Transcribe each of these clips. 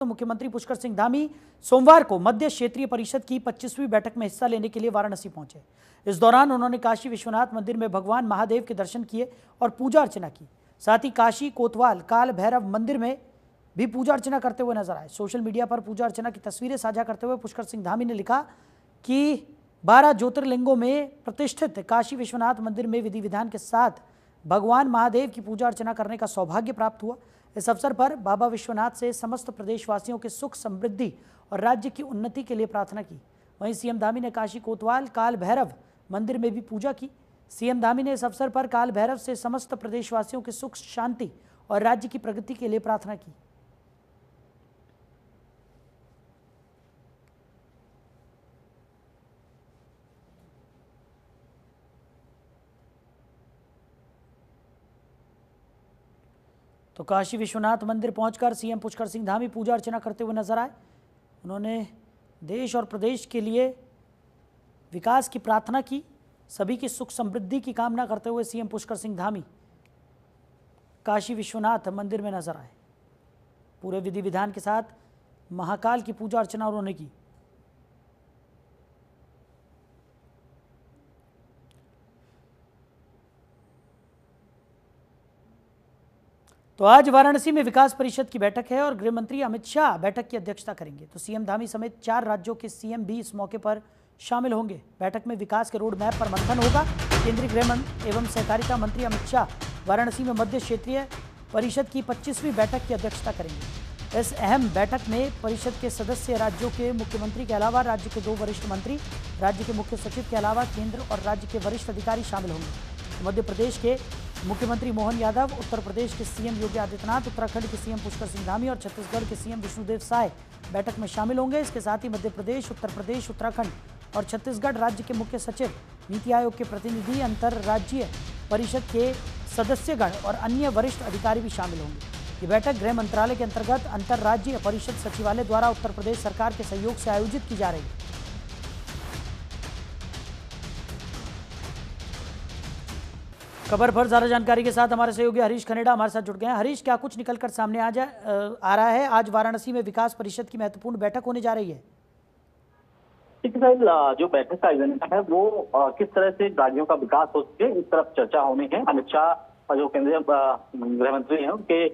तो मुख्यमंत्री पुष्कर सिंह धामी सोमवार को मध्य क्षेत्रीय परिषद की 25वीं बैठक में हिस्सा लेने के लिए वाराणसी पहुंचे। इस दौरान उन्होंने काशी विश्वनाथ मंदिर में भगवान महादेव के दर्शन किए और पूजा अर्चना की। साथ ही काशी कोतवाल काल भैरव मंदिर में भी पूजा अर्चना करते हुए नजर आए। सोशल मीडिया पर पूजा अर्चना की तस्वीरें साझा करते हुए पुष्कर सिंह धामी ने लिखा कि 12 ज्योतिर्लिंगों में प्रतिष्ठित काशी विश्वनाथ मंदिर में विधि विधान के साथ भगवान महादेव की पूजा अर्चना करने का सौभाग्य प्राप्त हुआ। इस अवसर पर बाबा विश्वनाथ से समस्त प्रदेशवासियों के सुख समृद्धि और राज्य की उन्नति के लिए प्रार्थना की। वहीं सीएम धामी ने काशी कोतवाल काल भैरव मंदिर में भी पूजा की। सीएम धामी ने इस अवसर पर काल भैरव से समस्त प्रदेशवासियों के सुख शांति और राज्य की प्रगति के लिए प्रार्थना की। तो काशी विश्वनाथ मंदिर पहुंचकर सीएम पुष्कर सिंह धामी पूजा अर्चना करते हुए नजर आए। उन्होंने देश और प्रदेश के लिए विकास की प्रार्थना की। सभी की सुख समृद्धि की कामना करते हुए सीएम पुष्कर सिंह धामी काशी विश्वनाथ मंदिर में नजर आए। पूरे विधि विधान के साथ महाकाल की पूजा अर्चना उन्होंने की। तो आज वाराणसी में विकास परिषद की बैठक है और गृह मंत्री अमित शाह बैठक की अध्यक्षता करेंगे। तो सीएम धामी समेत 4 राज्यों के सीएम भी इस मौके पर शामिल होंगे। बैठक में विकास के रोड मैप पर मंथन होगा। केंद्रीय गृह एवं सहकारिता मंत्री अमित शाह वाराणसी में मध्य क्षेत्रीय परिषद की 25वीं बैठक की अध्यक्षता करेंगे। इस अहम बैठक में परिषद के सदस्य राज्यों के मुख्यमंत्री के अलावा राज्य के 2 वरिष्ठ मंत्री, राज्य के मुख्य सचिव के अलावा केंद्र और राज्य के वरिष्ठ अधिकारी शामिल होंगे। मध्य प्रदेश के मुख्यमंत्री मोहन यादव, उत्तर प्रदेश के सीएम योगी आदित्यनाथ, उत्तराखंड के सीएम पुष्कर सिंह धामी और छत्तीसगढ़ के सीएम विष्णुदेव साय बैठक में शामिल होंगे। इसके साथ ही मध्य प्रदेश, उत्तर प्रदेश, उत्तराखंड और छत्तीसगढ़ राज्य के मुख्य सचिव, नीति आयोग के प्रतिनिधि, अंतर्राज्यीय परिषद के सदस्यगण और अन्य वरिष्ठ अधिकारी भी शामिल होंगे। ये बैठक गृह मंत्रालय के अंतर्गत अंतर्राज्यीय परिषद सचिवालय द्वारा उत्तर प्रदेश सरकार के सहयोग से आयोजित की जा रही है। खबर पर ज्यादा जानकारी के साथ हमारे सहयोगी हरीश खनेडा हमारे साथ जुड़ गए हैं। हरीश, क्या कुछ निकलकर सामने आ रहा है? आज वाराणसी में विकास परिषद की महत्वपूर्ण बैठक होने जा रही है। जो बैठक का एजेंडा है वो किस तरह से राज्यों का विकास हो सके, इस तरफ चर्चा होनी है। अमित शाह जो केंद्रीय गृह मंत्री हैं उनके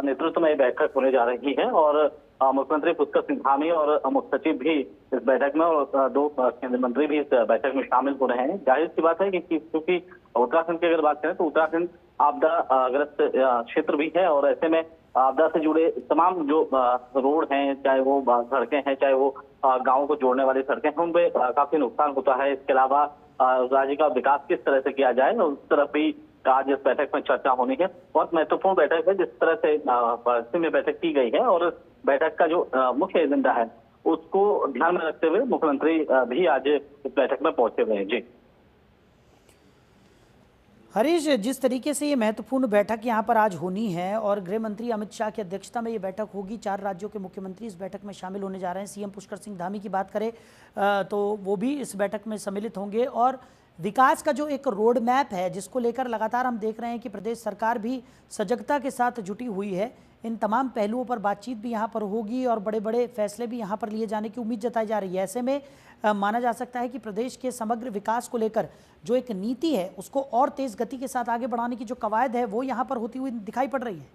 नेतृत्व में बैठक होने जा रही है और मुख्यमंत्री पुष्कर सिंह धामी और मुख्य सचिव भी इस बैठक में और 2 केंद्रीय मंत्री भी इस बैठक में शामिल हो रहे हैं। जाहिर सी बात है कि क्योंकि उत्तराखंड की अगर बात करें तो उत्तराखंड आपदाग्रस्त क्षेत्र भी है और ऐसे में आपदा से जुड़े तमाम जो रोड हैं, चाहे वो सड़कें हैं, चाहे वो गाँव को जोड़ने वाली सड़कें हैं, उन पे काफी नुकसान होता है। इसके अलावा राज्य का विकास किस तरह से किया जाए, उस तरफ भी आज इस बैठक में चर्चा होनी है। बहुत महत्वपूर्ण बैठक है जिस तरह से वाराणसी में बैठक की गई है और बैठक का जो मुख्य एजेंडा है उसको ध्यान में रखते हुए मुख्यमंत्री भी आज इस बैठक में पहुंचे हुए हैं। जी हरीश, जिस तरीके से ये महत्वपूर्ण बैठक यहाँ पर आज होनी है और गृह मंत्री अमित शाह की अध्यक्षता में ये बैठक होगी, 4 राज्यों के मुख्यमंत्री इस बैठक में शामिल होने जा रहे हैं। सीएम पुष्कर सिंह धामी की बात करें तो वो भी इस बैठक में सम्मिलित होंगे और विकास का जो एक रोड मैप है जिसको लेकर लगातार हम देख रहे हैं कि प्रदेश सरकार भी सजगता के साथ जुटी हुई है। इन तमाम पहलुओं पर बातचीत भी यहाँ पर होगी और बड़े बड़े फैसले भी यहाँ पर लिए जाने की उम्मीद जताई जा रही है। ऐसे में माना जा सकता है कि प्रदेश के समग्र विकास को लेकर जो एक नीति है उसको और तेज गति के साथ आगे बढ़ाने की जो कवायद है वो यहाँ पर होती हुई दिखाई पड़ रही है।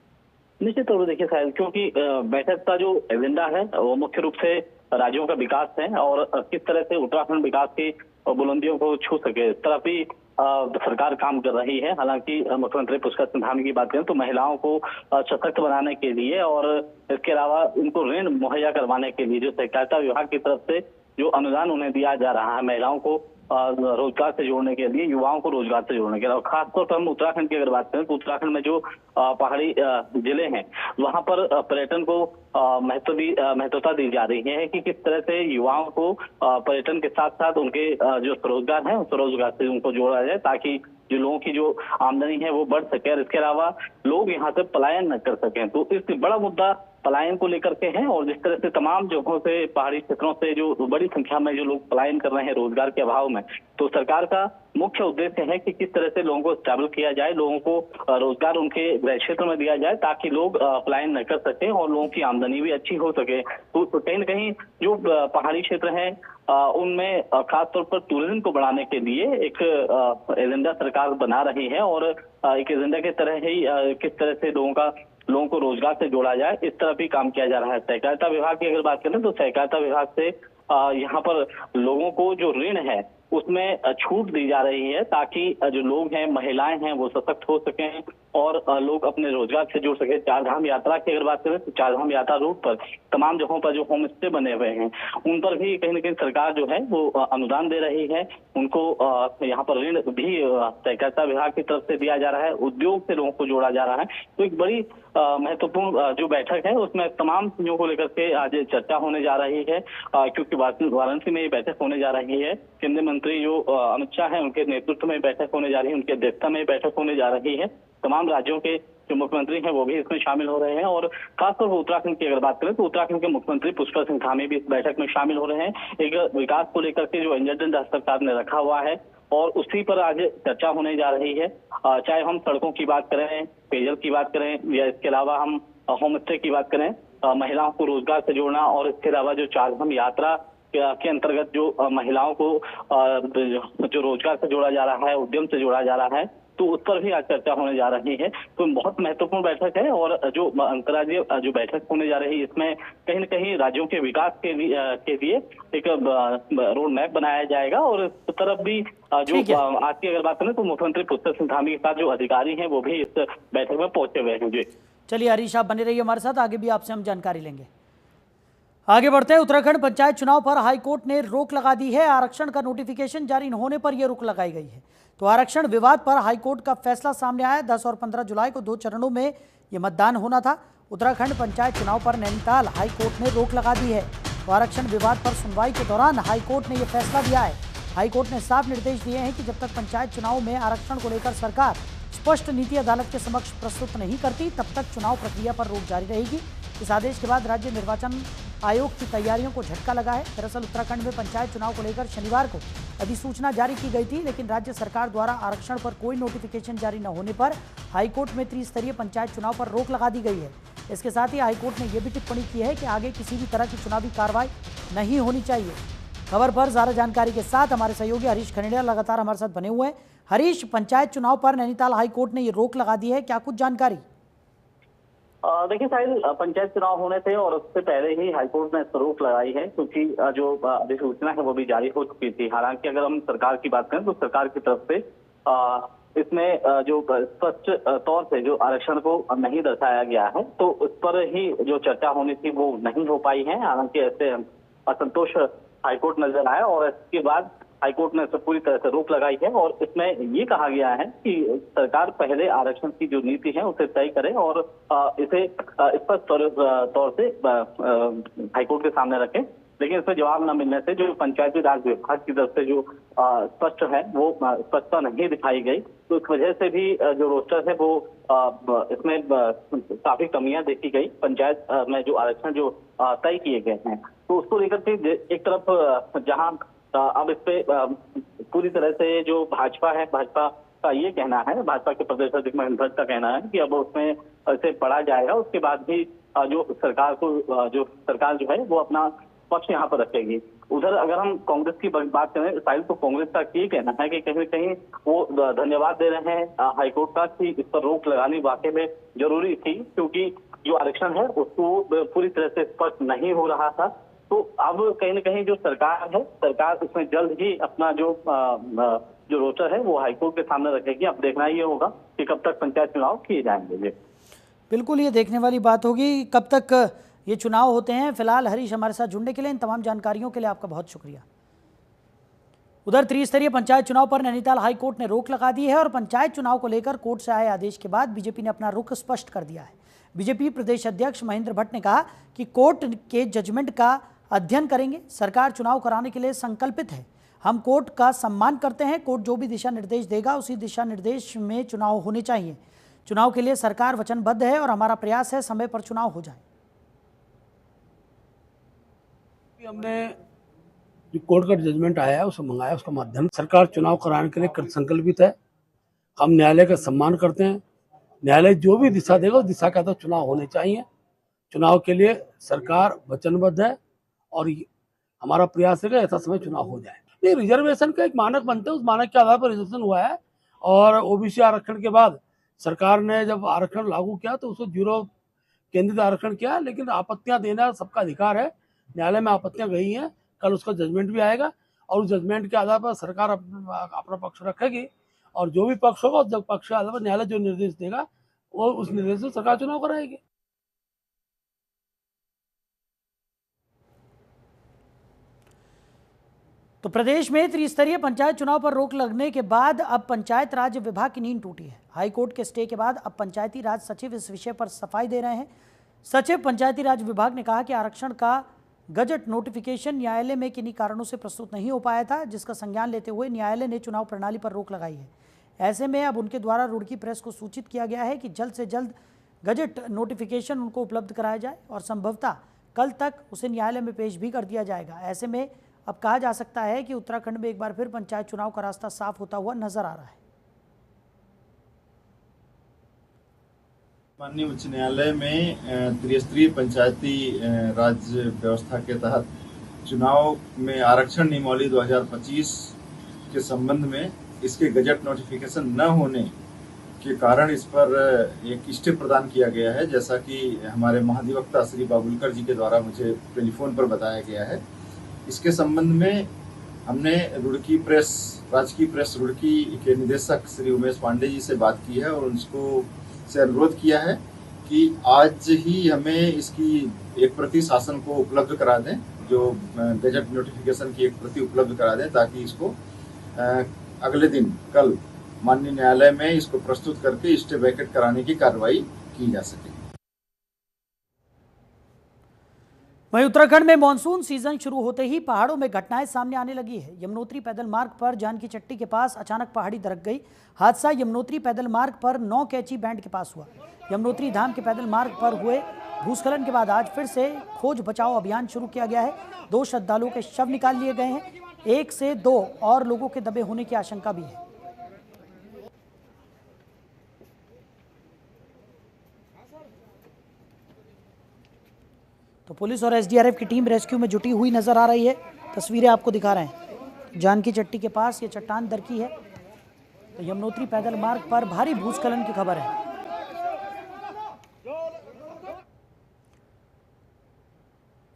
निश्चित तौर पर देखिए साहिल, क्योंकि बैठक का जो एजेंडा है वो मुख्य रूप से राज्यों का विकास है और किस तरह से उत्तराखंड विकास की बुलंदियों को छू सके, इस तरफ भी सरकार काम कर रही है। हालांकि मुख्यमंत्री पुष्कर सिंह धामी की बात करें तो महिलाओं को सशक्त बनाने के लिए और इसके अलावा उनको ऋण मुहैया करवाने के लिए जो सहकारिता विभाग की तरफ से जो अनुदान उन्हें दिया जा रहा है, महिलाओं को रोजगार से जोड़ने के लिए, युवाओं को रोजगार से जोड़ने के लिए। और खासतौर पर हम उत्तराखंड की अगर बात करें तो उत्तराखंड में जो पहाड़ी जिले हैं वहां पर पर्यटन को महत्वता दी जा रही है कि किस तरह से युवाओं को पर्यटन के साथ साथ उनके जो स्वरोजगार है उस स्वरोजगार से उनको जोड़ा जाए ताकि जो लोगों की जो आमदनी है वो बढ़ सके और इसके अलावा लोग यहाँ से पलायन न कर सकें। तो इस बड़ा मुद्दा पलायन को लेकर के हैं और जिस तरह से तमाम जगहों से, पहाड़ी क्षेत्रों से जो बड़ी संख्या में जो लोग पलायन कर रहे हैं रोजगार के अभाव में, तो सरकार का मुख्य उद्देश्य है कि किस तरह से लोगों को स्टेबल किया जाए, लोगों को रोजगार उनके गृह क्षेत्र में दिया जाए ताकि लोग पलायन न कर सके और लोगों की आमदनी भी अच्छी हो सके। तो कहीं न कहीं जो पहाड़ी क्षेत्र है उनमें खासतौर पर टूरिज्म को बढ़ाने के लिए एक एजेंडा सरकार बना रही है और एक एजेंडा की तरह ही किस तरह से लोगों को रोजगार से जोड़ा जाए, इस तरह भी काम किया जा रहा है। सहकारिता विभाग की अगर बात करें तो सहकारिता विभाग से यहाँ पर लोगों को जो ऋण है उसमें छूट दी जा रही है ताकि जो लोग हैं, महिलाएं हैं, वो सशक्त हो सकें और लोग अपने रोजगार से जुड़ सके। चारधाम यात्रा की अगर बात करें तो चारधाम यात्रा रूट पर तमाम जगहों पर जो होम स्टे बने हुए हैं उन पर भी कहीं न कहीं सरकार जो है वो अनुदान दे रही है। उनको यहाँ पर ऋण भी सहकारिता विभाग की तरफ से दिया जा रहा है, उद्योग से लोगों को जोड़ा जा रहा है। तो एक बड़ी महत्वपूर्ण जो बैठक है उसमें तमाम चीजों को लेकर के आज चर्चा होने जा रही है, क्योंकि वाराणसी में ये बैठक होने जा रही है। केंद्रीय मंत्री जो अमित शाह है उनके नेतृत्व में बैठक होने जा रही है, उनकी अध्यक्षता में बैठक होने जा रही है। तमाम राज्यों के जो मुख्यमंत्री हैं वो भी इसमें शामिल हो रहे हैं और खासतौर पर उत्तराखंड की अगर बात करें तो उत्तराखंड के मुख्यमंत्री पुष्कर सिंह धामी भी इस बैठक में शामिल हो रहे हैं। एक विकास को लेकर के जो एजेंडा सरकार ने रखा हुआ है और उसी पर आज चर्चा होने जा रही है। चाहे हम सड़कों की बात करें, पेयजल की बात करें या इसके अलावा हम होम स्टे की बात करें, महिलाओं को रोजगार से जोड़ना और इसके अलावा जो चारधाम यात्रा के अंतर्गत जो महिलाओं को जो रोजगार से जोड़ा जा रहा है, उद्यम से जोड़ा जा रहा है, तो उस पर भी आज चर्चा होने जा रही है। तो बहुत महत्वपूर्ण बैठक है और जो अंतर्राज्यीय जो बैठक होने जा रही है इसमें कहीं न कहीं राज्यों के विकास के लिए एक रोड मैप बनाया जाएगा और इस तरफ भी जो आज की अगर बात करें तो मुख्यमंत्री पुष्कर सिंह धामी के साथ जो अधिकारी हैं वो भी इस बैठक में पहुंचे हुए हैं। जी चलिए हरीश, आप बने रहिए हमारे साथ, आगे भी आपसे हम जानकारी लेंगे। आगे बढ़ते हैं। उत्तराखंड पंचायत चुनाव पर हाईकोर्ट ने रोक लगा दी है। आरक्षण का नोटिफिकेशन जारी न होने पर यह रोक लगाई गई है। तो आरक्षण विवाद पर हाईकोर्ट का फैसला सामने आया। 10 और 15 जुलाई को 2 चरणों में यह मतदान होना था। उत्तराखंड पंचायत चुनाव पर नैनीताल हाईकोर्ट ने रोक लगा दी है। तो आरक्षण विवाद पर सुनवाई के दौरान हाईकोर्ट ने यह फैसला दिया है। हाईकोर्ट ने साफ निर्देश दिए हैं कि जब तक पंचायत चुनाव में आरक्षण को लेकर सरकार स्पष्ट नीति अदालत के समक्ष प्रस्तुत नहीं करती तब तक चुनाव प्रक्रिया पर रोक जारी रहेगी। इस आदेश के बाद राज्य निर्वाचन आयोग की तैयारियों को झटका लगा है। दरअसल उत्तराखंड में पंचायत चुनाव को लेकर शनिवार को अधिसूचना जारी की गई थी, लेकिन राज्य सरकार द्वारा आरक्षण पर कोई नोटिफिकेशन जारी न होने पर हाईकोर्ट में त्रिस्तरीय पंचायत चुनाव पर रोक लगा दी गई है। इसके साथ ही हाईकोर्ट ने यह भी टिप्पणी की है कि आगे किसी भी तरह की चुनावी कार्रवाई नहीं होनी चाहिए। खबर पर ज्यादा जानकारी के साथ हमारे सहयोगी हरीश खनेडिया लगातार हमारे साथ बने हुए हैं। हरीश, पंचायत चुनाव पर नैनीताल हाईकोर्ट ने ये रोक लगा दी है, क्या कुछ जानकारी? देखिए साहिल, पंचायत चुनाव होने थे और उससे पहले ही हाईकोर्ट ने रोक लगाई है क्योंकि जो अधिसूचना है वो भी जारी हो चुकी थी। हालांकि अगर हम सरकार की बात करें तो सरकार की तरफ से इसमें जो स्पष्ट तौर से जो आरक्षण को नहीं दर्शाया गया है तो उस पर ही जो चर्चा होनी थी वो नहीं हो पाई है। हालांकि ऐसे असंतोष हाईकोर्ट नजर आया और इसके बाद हाईकोर्ट ने इस पूरी तरह से रोक लगाई है और इसमें ये कहा गया है कि सरकार पहले आरक्षण की जो नीति है उसे तय करे और इसे स्पष्ट तौर से हाईकोर्ट के सामने रखे। लेकिन इसमें जवाब न मिलने से जो पंचायती राज विभाग की तरफ से जो स्पष्ट है वो स्पष्टता नहीं दिखाई गई, तो इस वजह से भी जो रोस्टर है वो इसमें काफी कमियां देखी गई। पंचायत में जो आरक्षण जो तय किए गए हैं तो उसको लेकर के एक तरफ जहां अब इस पे पूरी तरह से जो भाजपा है, भाजपा का ये कहना है, भाजपा के प्रदेश अध्यक्ष महेंद्र भट्ट का कहना है कि अब उसमें इसे पढ़ा जाएगा, उसके बाद भी जो सरकार जो है वो अपना पक्ष यहाँ पर रखेगी। उधर अगर हम कांग्रेस की बात करें साहिल, तो कांग्रेस का ये कहना है कि कहीं न कहीं वो धन्यवाद दे रहे हैं हाईकोर्ट का कि इस पर रोक लगानी वाकई में जरूरी थी, क्योंकि जो आरक्षण है उसको पूरी तरह से स्पष्ट नहीं हो रहा था। तो अब कहीं न कहीं जो सरकार है, सरकार उसमें जल्द ही अपना जो रोस्टर है वो हाईकोर्ट के सामने रखेगी। अब देखना ये होगा कि कब तक पंचायत चुनाव किए जाएंगे। बिल्कुल, ये देखने वाली बात होगी कब तक ये चुनाव होते हैं। फिलहाल हरीश, हमारे साथ जुड़ने के लिए, इन तमाम जानकारियों के लिए आपका बहुत शुक्रिया। उधर त्रिस्तरीय पंचायत चुनाव पर नैनीताल हाईकोर्ट ने रोक लगा दी है और पंचायत चुनाव को लेकर कोर्ट से आए आदेश के बाद बीजेपी ने अपना रुख स्पष्ट कर दिया है। बीजेपी प्रदेश अध्यक्ष महेंद्र भट्ट ने कहा कि कोर्ट के जजमेंट का अध्ययन करेंगे। सरकार चुनाव कराने के लिए संकल्पित है। हम कोर्ट का सम्मान करते हैं। कोर्ट जो भी दिशा निर्देश देगा उसी दिशा निर्देश में चुनाव होने चाहिए। चुनाव के लिए सरकार वचनबद्ध है और हमारा प्रयास है समय पर चुनाव हो जाए। हमने जो कोर्ट का जजमेंट आया है उसे मंगाया, उसका माध्यम सरकार चुनाव कराने के लिए कृत संकल्पित है। हम न्यायालय का सम्मान करते हैं। न्यायालय जो भी दिशा देगा उस दिशा के तहत चुनाव होने चाहिए। चुनाव के लिए सरकार वचनबद्ध है और हमारा प्रयास है कि यथा समय चुनाव हो जाए। ये रिजर्वेशन का एक मानक बनते हैं, उस मानक के आधार पर रिजर्वेशन हुआ है। और ओबीसी आरक्षण के बाद सरकार ने जब आरक्षण लागू किया तो उसको 0 केंद्रित आरक्षण किया, लेकिन आपत्तियां देना सबका अधिकार है। न्यायालय में आपत्तियां गई हैं, कल उसका जजमेंट भी आएगा और उस जजमेंट के आधार पर सरकार अपना पक्ष रखेगी और जो भी पक्ष होगा उस पक्ष के आधार पर न्यायालय जो निर्देश देगा वो उस निर्देश से सरकार चुनाव कराएगी। तो प्रदेश में त्रिस्तरीय पंचायत चुनाव पर रोक लगने के बाद अब पंचायत राज विभाग की नींद टूटी है। हाईकोर्ट के स्टे के बाद अब पंचायती राज सचिव इस विषय पर सफाई दे रहे हैं। सचिव पंचायती राज विभाग ने कहा कि आरक्षण का गजट नोटिफिकेशन न्यायालय में किन्हीं कारणों से प्रस्तुत नहीं हो पाया था, जिसका संज्ञान लेते हुए न्यायालय ने चुनाव प्रणाली पर रोक लगाई है। ऐसे में अब उनके द्वारा रुड़की प्रेस को सूचित किया गया है कि जल्द से जल्द गजट नोटिफिकेशन उनको उपलब्ध कराया जाए और संभवतः कल तक उसे न्यायालय में पेश भी कर दिया जाएगा। ऐसे में अब कहा जा सकता है कि उत्तराखंड में एक बार फिर पंचायत चुनाव का रास्ता साफ होता हुआ नजर आ रहा है। माननीय उच्च न्यायालय में त्रिस्तरीय पंचायती राज व्यवस्था के तहत चुनाव में आरक्षण नियमावली 2025 के संबंध में इसके गजट नोटिफिकेशन न होने के कारण इस पर एक स्टे प्रदान किया गया है, जैसा कि हमारे महाधिवक्ता श्री बाबुलकर जी के द्वारा मुझे टेलीफोन पर बताया गया है। इसके संबंध में हमने रुड़की प्रेस, राजकीय प्रेस रुड़की के निदेशक श्री उमेश पांडे जी से बात की है और उनको से अनुरोध किया है कि आज ही हमें इसकी एक प्रति शासन को उपलब्ध करा दें, जो गजट नोटिफिकेशन की एक प्रति उपलब्ध करा दें, ताकि इसको अगले दिन कल माननीय न्यायालय में इसको प्रस्तुत करके स्टे वैकेट कराने की कार्रवाई की जा सके। वहीं उत्तराखंड में मानसून सीजन शुरू होते ही पहाड़ों में घटनाएं सामने आने लगी है। यमुनोत्री पैदल मार्ग पर जानकी चट्टी के पास अचानक पहाड़ी दरक गई। हादसा यमुनोत्री पैदल मार्ग पर 9 कैची बैंड के पास हुआ। यमुनोत्री धाम के पैदल मार्ग पर हुए भूस्खलन के बाद आज फिर से खोज बचाव अभियान शुरू किया गया है। 2 श्रद्धालुओं के शव निकाल लिए गए हैं। 1 से 2 और लोगों के दबे होने की आशंका भी है। तो पुलिस और एसडीआरएफ की टीम रेस्क्यू में जुटी हुई नजर आ रही है। तस्वीरें आपको दिखा रहे हैं। जानकी चट्टी के पास ये चट्टान दरकी है। तो यमुनोत्री पैदल मार्ग पर भारी भूस्खलन की खबर है।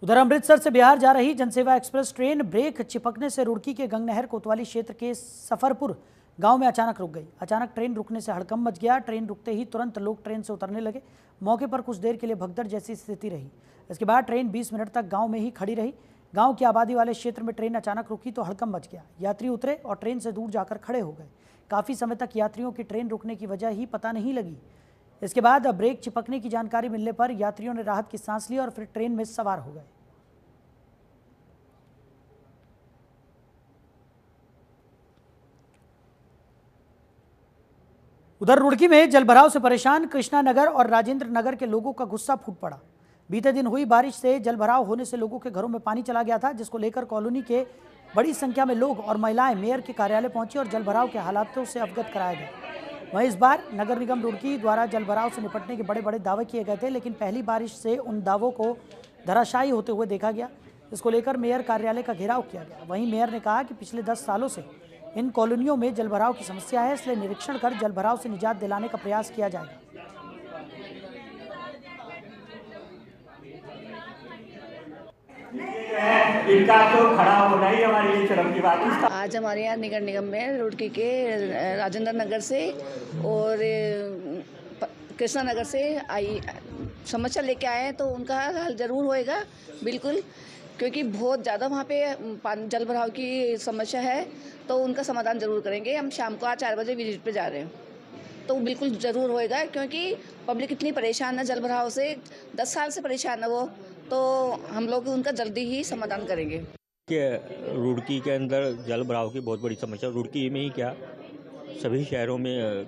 उधर अमृतसर से बिहार जा रही जनसेवा एक्सप्रेस ट्रेन ब्रेक चिपकने से रुड़की के गंगनहर कोतवाली क्षेत्र के सफरपुर गांव में अचानक रुक गई। अचानक ट्रेन रुकने से हड़कंप मच गया। ट्रेन रुकते ही तुरंत लोग ट्रेन से उतरने लगे। मौके पर कुछ देर के लिए भगदड़ जैसी स्थिति रही। इसके बाद ट्रेन 20 मिनट तक गांव में ही खड़ी रही। गांव की आबादी वाले क्षेत्र में ट्रेन अचानक रुकी तो हड़कंप मच गया। यात्री उतरे और ट्रेन से दूर जाकर खड़े हो गए। काफ़ी समय तक यात्रियों की ट्रेन रुकने की वजह ही पता नहीं लगी। इसके बाद ब्रेक चिपकने की जानकारी मिलने पर यात्रियों ने राहत की सांस ली और फिर ट्रेन में सवार हो गए। उधर रुड़की में जलभराव से परेशान कृष्णा नगर और राजेंद्र नगर के लोगों का गुस्सा फूट पड़ा। बीते दिन हुई बारिश से जलभराव होने से लोगों के घरों में पानी चला गया था, जिसको लेकर कॉलोनी के बड़ी संख्या में लोग और महिलाएं मेयर के कार्यालय पहुंची और जलभराव के हालातों से अवगत कराया गया। वहीं इस बार नगर निगम रुड़की द्वारा जलभराव से निपटने के बड़े बड़े दावे किए गए थे, लेकिन पहली बारिश से उन दावों को धराशायी होते हुए देखा गया। इसको लेकर मेयर कार्यालय का घेराव किया गया। वहीं मेयर ने कहा कि पिछले 10 सालों से इन कॉलोनियों में जलभराव की समस्या है, इसलिए निरीक्षण कर जलभराव से निजात दिलाने का प्रयास किया जाएगा। इनका तो खड़ा होना ही हमारे लिए चरम की बात है। आज हमारे यहाँ नगर निगम में रुड़की के राजेंद्र नगर से और कृष्णा नगर से आई समस्या लेके आए हैं, तो उनका हल जरूर होएगा बिल्कुल, क्योंकि बहुत ज़्यादा वहाँ पे जल भराव की समस्या है, तो उनका समाधान जरूर करेंगे। हम शाम को आज 4 बजे विजिट पे जा रहे हैं, तो बिल्कुल ज़रूर होएगा, क्योंकि पब्लिक इतनी परेशान है जल भराव से, 10 साल से परेशान है वो, तो हम लोग उनका जल्दी ही समाधान करेंगे। रुड़की के अंदर जल भराव की बहुत बड़ी समस्या, रुड़की में ही क्या सभी शहरों में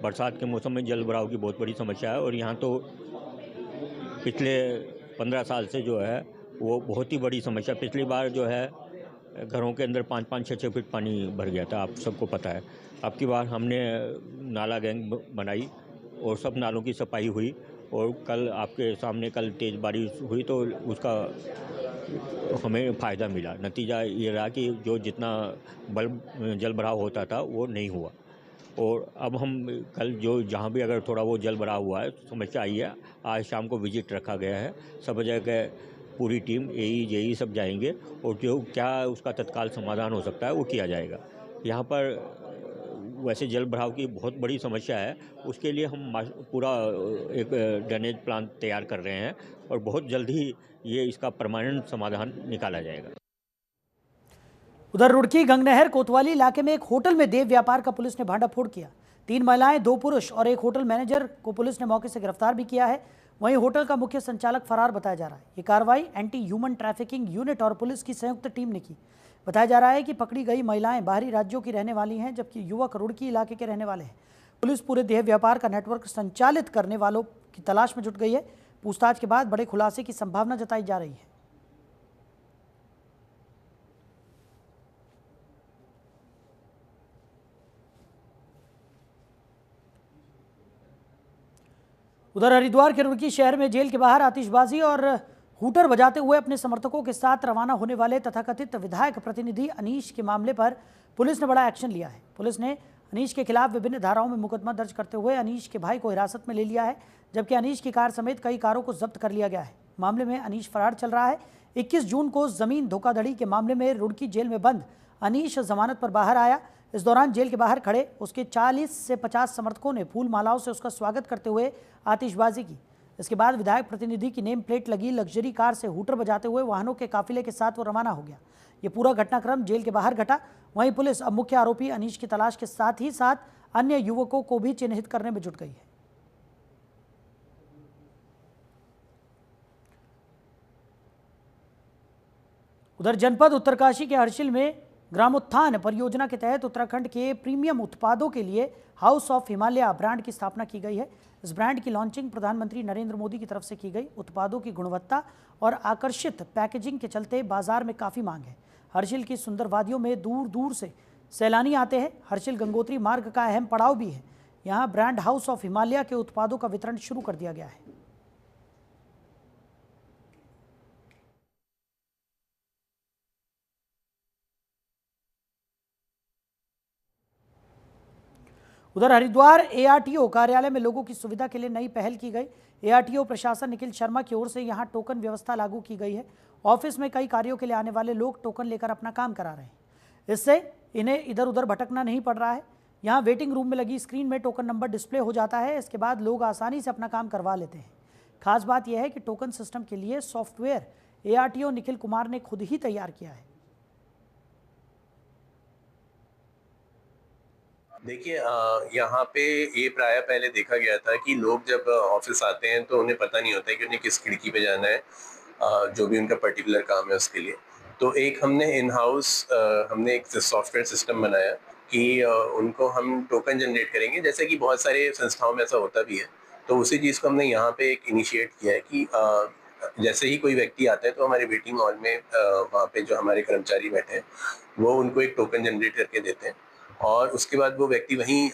बरसात के मौसम में जल भराव की बहुत बड़ी समस्या है। और यहाँ तो पिछले 15 साल से जो है वो बहुत ही बड़ी समस्या। पिछली बार जो है घरों के अंदर 5-5, 6-6 फीट पानी भर गया था, आप सबको पता है। अब की बार हमने नाला गैंग बनाई और सब नालों की सफाई हुई, और कल आपके सामने कल तेज़ बारिश हुई तो उसका हमें फ़ायदा मिला। नतीजा ये रहा कि जो जितना जल भराव होता था वो नहीं हुआ। और अब हम कल जो जहाँ भी अगर थोड़ा वो जल भराव हुआ है, समस्या आई है, आज शाम को विजिट रखा गया है। सब जगह पूरी टीम एई जेई सब जाएंगे और जो क्या उसका तत्काल समाधान हो सकता है वो किया जाएगा। यहाँ पर वैसे जल भराव की बहुत बड़ी समस्या है, उसके लिए हम पूरा एक ड्रेनेज प्लान तैयार कर रहे हैं और बहुत जल्द ही ये इसका परमानेंट समाधान निकाला जाएगा। उधर रुड़की गंगनहर कोतवाली इलाके में एक होटल में देह व्यापार का पुलिस ने भांडाफोड़ किया। 3 महिलाएं, 2 पुरुष और एक होटल मैनेजर को पुलिस ने मौके से गिरफ्तार भी किया है। वहीं होटल का मुख्य संचालक फरार बताया जा रहा है। ये कार्रवाई एंटी ह्यूमन ट्रैफिकिंग यूनिट और पुलिस की संयुक्त टीम ने की। बताया जा रहा है कि पकड़ी गई महिलाएं बाहरी राज्यों की रहने वाली हैं, जबकि युवक रुड़की इलाके के रहने वाले हैं। पुलिस पूरे देह व्यापार का नेटवर्क संचालित करने वालों की तलाश में जुट गई है। पूछताछ के बाद बड़े खुलासे की संभावना जताई जा रही है। उधर हरिद्वार के रुड़की शहर में जेल के बाहर आतिशबाजी और हूटर बजाते हुए अपने समर्थकों के साथ रवाना होने वाले तथाकथित विधायक प्रतिनिधि अनीश के मामले पर पुलिस ने बड़ा एक्शन लिया है। पुलिस ने अनीश के खिलाफ विभिन्न धाराओं में मुकदमा दर्ज करते हुए अनीश के भाई को हिरासत में ले लिया है, जबकि अनीश की कार समेत कई कारों को जब्त कर लिया गया है। मामले में अनीश फरार चल रहा है। 21 जून को जमीन धोखाधड़ी के मामले में रुड़की जेल में बंद अनीश जमानत पर बाहर आया। इस दौरान जेल के बाहर खड़े उसके 40 से 50 समर्थकों ने फूल मालाओं से उसका स्वागत करते हुए आतिशबाजी की। इसके बाद विधायक प्रतिनिधि की नेम प्लेट लगी लग्जरी कार से हूटर बजाते हुए वाहनों के काफिले के साथ वो रवाना हो गया। ये पूरा घटनाक्रम जेल के बाहर घटा। वहीं पुलिस अब मुख्य आरोपी अनीश की तलाश के साथ ही साथ अन्य युवकों को भी चिन्हित करने में जुट गई है। उधर जनपद उत्तरकाशी के हर्षिल में ग्रामोत्थान परियोजना के तहत उत्तराखंड के प्रीमियम उत्पादों के लिए हाउस ऑफ हिमालय ब्रांड की स्थापना की गई है। इस ब्रांड की लॉन्चिंग प्रधानमंत्री नरेंद्र मोदी की तरफ से की गई। उत्पादों की गुणवत्ता और आकर्षित पैकेजिंग के चलते बाजार में काफ़ी मांग है। हर्षिल की सुंदर वादियों में दूर दूर से सैलानी आते हैं। हर्षिल गंगोत्री मार्ग का अहम पड़ाव भी है। यहाँ ब्रांड हाउस ऑफ हिमालय के उत्पादों का वितरण शुरू कर दिया गया है। उधर हरिद्वार एआरटीओ कार्यालय में लोगों की सुविधा के लिए नई पहल की गई। एआरटीओ प्रशासन निखिल शर्मा की ओर से यहां टोकन व्यवस्था लागू की गई है। ऑफिस में कई कार्यों के लिए आने वाले लोग टोकन लेकर अपना काम करा रहे हैं। इससे इन्हें इधर उधर भटकना नहीं पड़ रहा है। यहां वेटिंग रूम में लगी स्क्रीन में टोकन नंबर डिस्प्ले हो जाता है। इसके बाद लोग आसानी से अपना काम करवा लेते हैं। खास बात यह है कि टोकन सिस्टम के लिए सॉफ्टवेयर एआरटीओ निखिल कुमार ने खुद ही तैयार किया है। देखिए, यहाँ पे ये प्राय पहले देखा गया था कि लोग जब ऑफिस आते हैं तो उन्हें पता नहीं होता है कि उन्हें किस खिड़की पे जाना है, जो भी उनका पर्टिकुलर काम है उसके लिए। तो एक हमने इन हाउस हमने एक सॉफ्टवेयर सिस्टम बनाया कि उनको हम टोकन जनरेट करेंगे, जैसे कि बहुत सारे संस्थाओं में ऐसा होता भी है। तो उसी चीज़ को हमने यहाँ पे एक इनिशिएट किया है कि जैसे ही कोई व्यक्ति आता है तो हमारे वेटिंग हॉल में वहाँ पे जो हमारे कर्मचारी बैठे हैं वो उनको एक टोकन जनरेट करके देते हैं, और उसके बाद वो व्यक्ति वहीं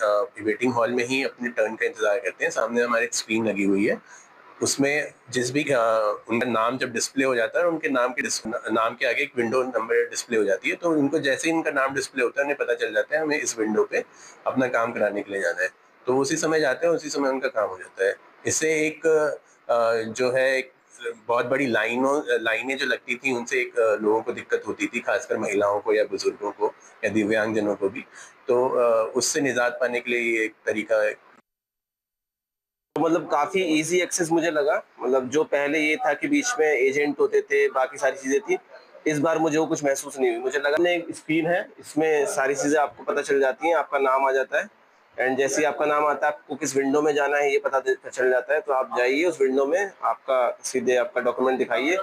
वेटिंग हॉल में ही अपने टर्न का इंतजार करते हैं। सामने हमारी स्क्रीन लगी हुई है, उसमें जिस भी उनका नाम जब डिस्प्ले हो जाता है, उनके नाम के आगे एक विंडो नंबर डिस्प्ले हो जाती है। तो उनको जैसे ही उनका नाम डिस्प्ले होता है उन्हें पता चल जाता है हमें इस विंडो पे अपना काम कराने के लिए जाना है। तो उसी समय जाते हैं, उसी समय उनका काम हो जाता है। इससे एक जो है एक बहुत बड़ी लाइनें जो लगती थी उनसे एक लोगों को दिक्कत होती थी, खासकर महिलाओं को या बुजुर्गों को या दिव्यांगजनों को भी। तो उससे निजात पाने के लिए ये एक तरीका है। तो मतलब काफी इजी एक्सेस मुझे लगा। मतलब जो पहले ये था कि बीच में एजेंट होते थे, बाकी सारी चीजें थी, इस बार मुझे वो कुछ महसूस नहीं हुई। मुझे लगा एक स्क्रीन है, इसमें सारी चीजें आपको पता चल जाती हैं, आपका नाम आ जाता है, एंड जैसे ही आपका नाम आता है आपको किस विंडो में जाना है ये पता चल जाता है। तो आप जाइए उस विंडो में, आपका सीधे आपका डॉक्यूमेंट दिखाइए।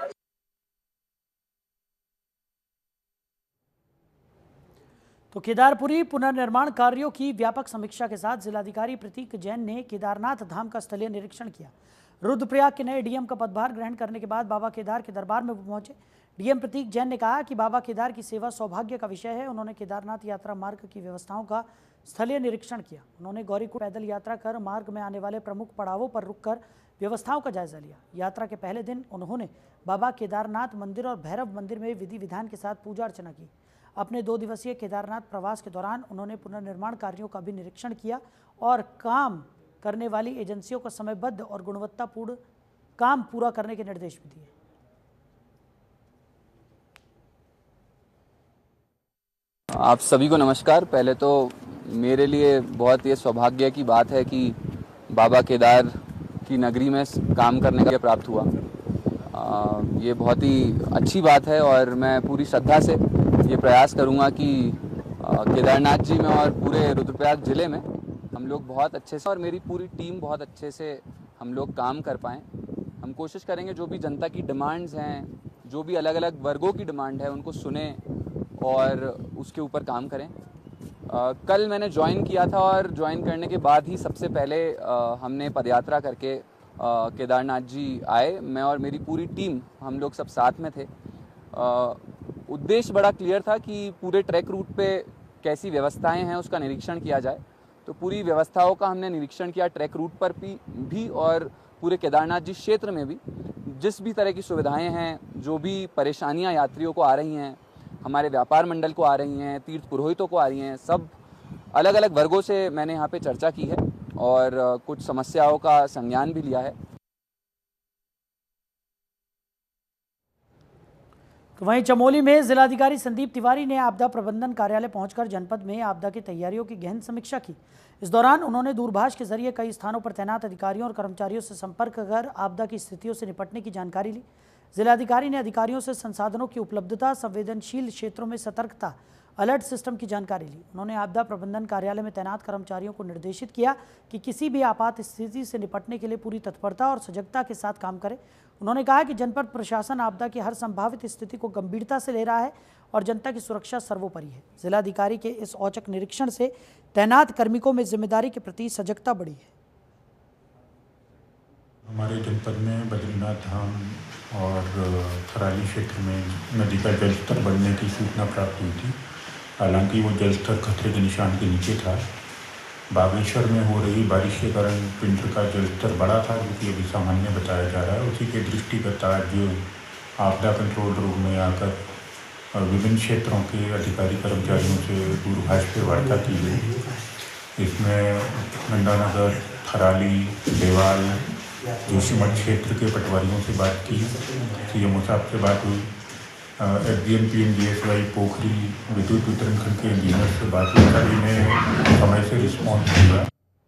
तो केदारपुरी पुनर्निर्माण कार्यों की व्यापक समीक्षा के साथ जिलाधिकारी प्रतीक जैन ने केदारनाथ धाम का स्थलीय निरीक्षण किया। रुद्रप्रयाग के नए डीएम का पदभार ग्रहण करने के बाद बाबा केदार के दरबार में पहुंचे। डीएम प्रतीक जैन ने कहा कि बाबा केदार की सेवा सौभाग्य का विषय है। उन्होंने केदारनाथ यात्रा मार्ग की व्यवस्थाओं का स्थलीय निरीक्षण किया। उन्होंने गौरीकुंड पैदल यात्रा कर मार्ग में आने वाले प्रमुख पड़ावों पर रुककर व्यवस्थाओं का जायजा लिया। यात्रा के पहले दिन उन्होंने बाबा केदारनाथ मंदिर और भैरव मंदिर में विधि विधान के साथ पूजा अर्चना की। अपने 2 दिवसीय केदारनाथ प्रवास के दौरान उन्होंने पुनर्निर्माण कार्यों का भी निरीक्षण किया और काम करने वाली एजेंसियों को समयबद्ध और गुणवत्तापूर्ण काम पूरा करने के निर्देश भी दिए। आप सभी को नमस्कार। पहले तो मेरे लिए बहुत ये सौभाग्य की बात है कि बाबा केदार की नगरी में काम करने का प्राप्त हुआ। ये बहुत ही अच्छी बात है और मैं पूरी श्रद्धा से ये प्रयास करूंगा कि केदारनाथ जी में और पूरे रुद्रप्रयाग जिले में हम लोग बहुत अच्छे से और मेरी पूरी टीम बहुत अच्छे से हम लोग काम कर पाएँ। हम कोशिश करेंगे जो भी जनता की डिमांड्स हैं, जो भी अलग अलग वर्गों की डिमांड है, उनको सुने और उसके ऊपर काम करें। कल मैंने ज्वाइन किया था और ज्वाइन करने के बाद ही सबसे पहले हमने पदयात्रा करके केदारनाथ जी आए। मैं और मेरी पूरी टीम हम लोग सब साथ में थे। उद्देश्य बड़ा क्लियर था कि पूरे ट्रैक रूट पे कैसी व्यवस्थाएं हैं उसका निरीक्षण किया जाए। तो पूरी व्यवस्थाओं का हमने निरीक्षण किया, ट्रैक रूट पर भी और पूरे केदारनाथ जी क्षेत्र में भी जिस भी तरह की सुविधाएं हैं, जो भी परेशानियां यात्रियों को आ रही हैं, हमारे व्यापार मंडल को आ रही हैं, तीर्थ पुरोहितों को आ रही हैं, सब अलग अलग वर्गों से मैंने यहाँ पे चर्चा की है और कुछ समस्याओं का संज्ञान भी लिया है। तो वहीं चमोली में जिलाधिकारी संदीप तिवारी ने आपदा प्रबंधन कार्यालय पहुंचकर जनपद में आपदा की तैयारियों की गहन समीक्षा की। इस दौरान उन्होंने दूरभाष के जरिए कई स्थानों पर तैनात अधिकारियों और कर्मचारियों से संपर्क कर आपदा की स्थितियों से निपटने की जानकारी ली। जिलाधिकारी ने अधिकारियों से संसाधनों की उपलब्धता, संवेदनशील क्षेत्रों में सतर्कता, अलर्ट सिस्टम की जानकारी ली। उन्होंने आपदा प्रबंधन कार्यालय में तैनात कर्मचारियों को निर्देशित किया कि किसी भी आपात स्थिति से निपटने के लिए पूरी तत्परता और सजगता के साथ काम करें। उन्होंने कहा कि जनपद प्रशासन आपदा की हर संभावित स्थिति को गंभीरता से ले रहा है और जनता की सुरक्षा सर्वोपरि है। जिलाधिकारी के इस औचक निरीक्षण से तैनात कार्मिकों में जिम्मेदारी के प्रति सजगता बढ़ी है। हमारे जनपद में बद्रीनाथ धाम और थराली क्षेत्र में नदी का जलस्तर बढ़ने की सूचना प्राप्त हुई थी। हालांकि वो जलस्तर खतरे के निशान के नीचे था। बागेश्वर में हो रही बारिश के कारण पिंड का जलस्तर बढ़ा था, जो कि अभी सामान्य बताया जा रहा है। उसी के दृष्टिगत आज आपदा कंट्रोल रूम में आकर विभिन्न क्षेत्रों के अधिकारी कर्मचारियों से दूरभाष पर वार्ता की गई। इसमें गंगानगर, थराली, देवाल, जोशीमठ क्षेत्र के पटवारियों से बात की, सीएमओ साहब से बात हुई, एसडीएम पीएमजीएसवाई पोखरी विद्युत वितरण खंड के इंजीनियर से बात हुई। सभी ने समय से रिस्पॉन्स किया।